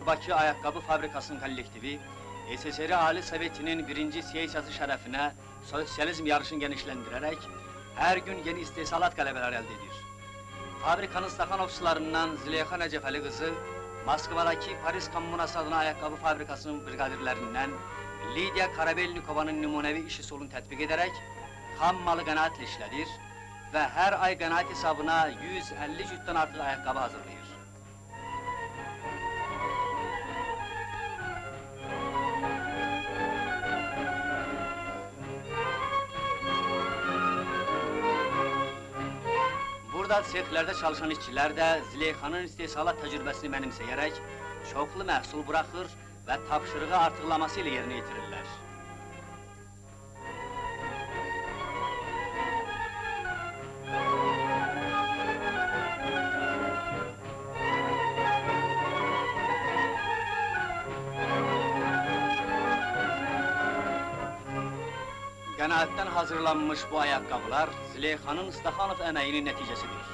Bakı Ayakkabı Fabrikasının kollektivi, SSR Ali Soveti'nin birinci siyaseti şərəfinə sosyalizm yarışını genişlendirerek her gün yeni istihsalat qələbələri elde ediyor. Fabrikanın Stakhanovçularından Züleyxa Nəcəfəli kızı, Moskvadaki Paris Kommunası adına ayakkabı fabrikasının brigadirlerinden Lidia Karabelnikova'nın numunevi işi solunu tətbiq ederek ham malı qənaətlə işlədir ve her ay qənaət hesabına 150 cütdən artıq ayakkabı hazırlayır. Burada sexlerde çalışan işçiler de Züleyxanın istihsalat tecrübesini mənimsəyərək çoxlu məhsul bırakır ve tapşırığı artıqlaması ile yerine yetirirler. Qənaətdən hazırlanmış bu ayakkabılar Züleyxanın Stakhanov əməyinin nəticəsidir.